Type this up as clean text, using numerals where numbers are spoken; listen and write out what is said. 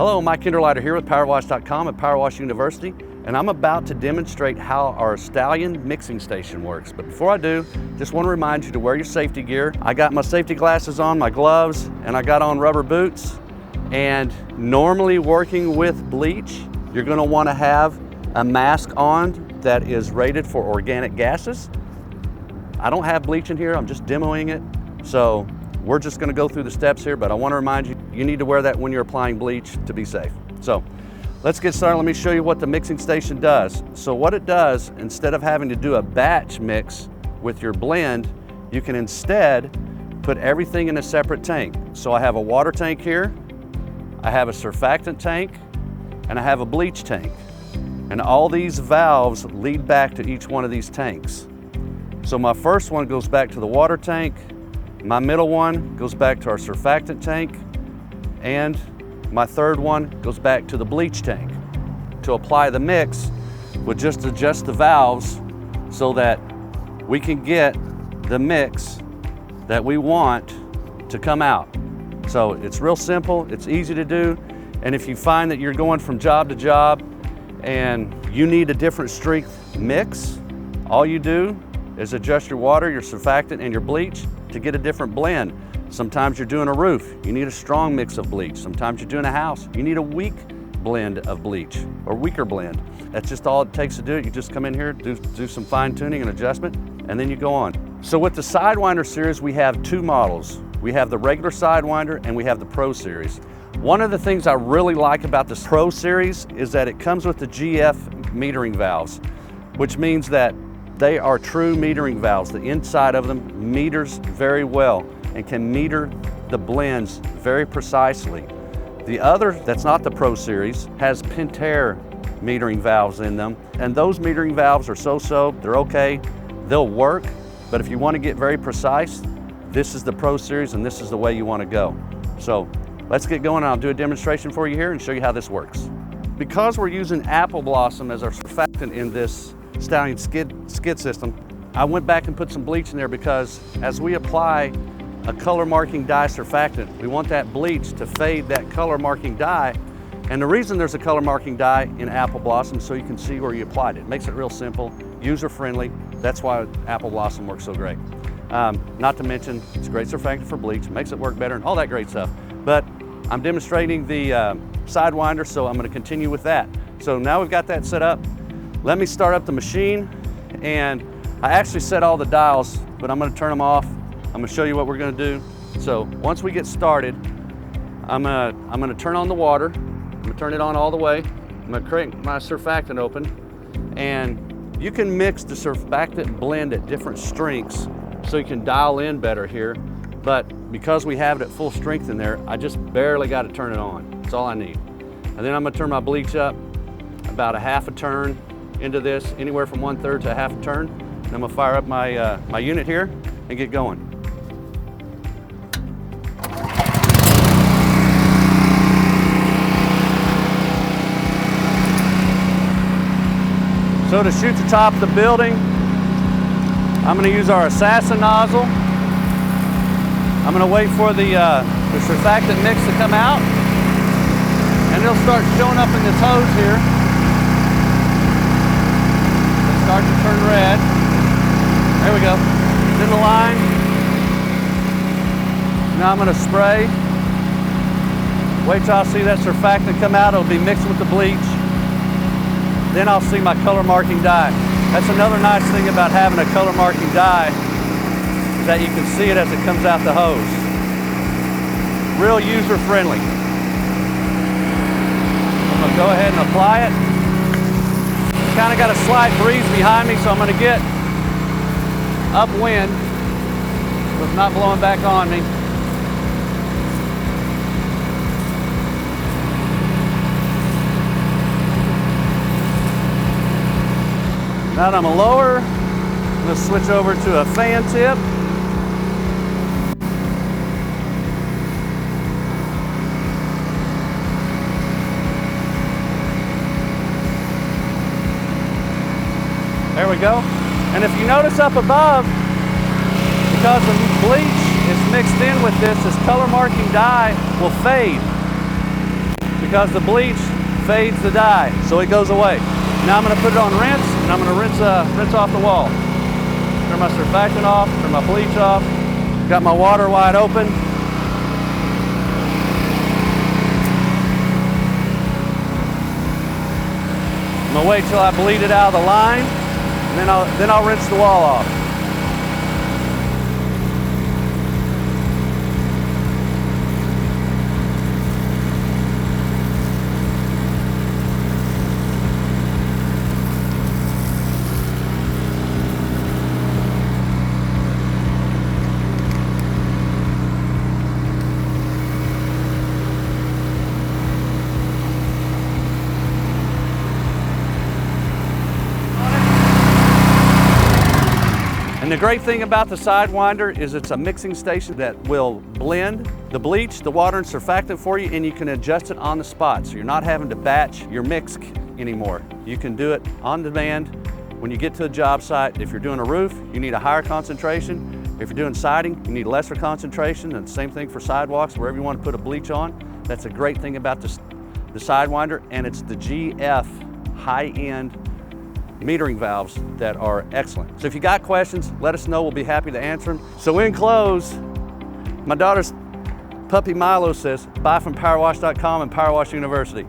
Hello, Mike Kinderleiter here with PowerWash.com at PowerWash University, and I'm about to demonstrate how our Stallion mixing station works. But before I do, just want to remind you to wear your safety gear. I got my safety glasses on, my gloves, and I got on rubber boots. And normally working with bleach, you're going to want to have a mask on that is rated for organic gases. I don't have bleach in here, I'm just demoing it. So we're just going to go through the steps here, but I want to remind you, you need to wear that when you're applying bleach to be safe. So let's get started. Let me show you what the mixing station does. So what it does, instead of having to do a batch mix with your blend, you can instead put everything in a separate tank. So I have a water tank here, I have a surfactant tank, and I have a bleach tank. And all these valves lead back to each one of these tanks. So my first one goes back to the water tank, my middle one goes back to our surfactant tank, and my third one goes back to the bleach tank. To apply the mix, we'll just adjust the valves so that we can get the mix that we want to come out. So it's real simple, it's easy to do, and if you find that you're going from job to job and you need a different strength mix, all you do is adjust your water, your surfactant, and your bleach to get a different blend. Sometimes you're doing a roof, you need a strong mix of bleach. Sometimes you're doing a house, you need a weak blend of bleach or weaker blend. That's just all it takes to do it. You just come in here, do some fine tuning and adjustment, and then you go on. So with the Sidewinder series, we have two models. We have the regular Sidewinder and we have the Pro series. One of the things I really like about this Pro series is that it comes with the GF metering valves, which means that they are true metering valves. The inside of them meters very well and can meter the blends very precisely. The other, that's not the Pro series, has Pentair metering valves in them, and those metering valves are so-so, they're okay, they'll work, but if you want to get very precise, this is the Pro series and this is the way you want to go. So let's get going. I'll do a demonstration for you here and show you how this works. Because we're using apple blossom as our surfactant in this Stallion skid system, I went back and put some bleach in there because as we apply a color marking dye surfactant, we want that bleach to fade that color marking dye. And the reason there's a color marking dye in apple blossom so you can see where you applied it. It makes it real simple, user friendly. That's why apple blossom works so great. Not to mention, it's a great surfactant for bleach, makes it work better and all that great stuff. But I'm demonstrating the Sidewinder, so I'm gonna continue with that. So now we've got that set up. Let me start up the machine, and I actually set all the dials, but I'm gonna turn them off. I'm gonna show you what we're gonna do. So once we get started, I'm gonna turn on the water. I'm gonna turn it on all the way. I'm gonna crank my surfactant open, and you can mix the surfactant blend at different strengths so you can dial in better here. But because we have it at full strength in there, I just barely got to turn it on. That's all I need. And then I'm gonna turn my bleach up about a half a turn into this, anywhere from 1/3 to a half a turn. And I'm gonna fire up my, my unit here and get going. So to shoot the top of the building, I'm gonna use our assassin nozzle. I'm gonna wait for the surfactant mix to come out, and it'll start showing up in this hose here. It'll start to turn red. There we go. It's in the line. Now I'm gonna spray. Wait till I see that surfactant come out. It'll be mixed with the bleach. Then I'll see my color marking dye. That's another nice thing about having a color marking dye, is that you can see it as it comes out the hose. Real user friendly. I'm gonna go ahead and apply it. Kind of got a slight breeze behind me, so I'm gonna get upwind, so it's not blowing back on me. Now that I'm lower, I'm going to switch over to a fan tip. There we go. And if you notice up above, because the bleach is mixed in with this color marking dye will fade. because the bleach fades the dye, so it goes away. Now I'm going to put it on rinse, and I'm going to rinse off the wall. Turn my surfactant off, turn my bleach off. Got my water wide open. I'm going to wait till I bleed it out of the line, and then I'll rinse the wall off. And the great thing about the Sidewinder is it's a mixing station that will blend the bleach, the water, and surfactant for you, and you can adjust it on the spot. So you're not having to batch your mix anymore. You can do it on demand when you get to a job site. If you're doing a roof, you need a higher concentration. If you're doing siding, you need lesser concentration, and the same thing for sidewalks, wherever you want to put a bleach on. That's a great thing about the Sidewinder, and it's the GF high-end metering valves that are excellent. So if you got questions, let us know. We'll be happy to answer them. So in close, my daughter's puppy Milo says, buy from PowerWash.com and PowerWash University.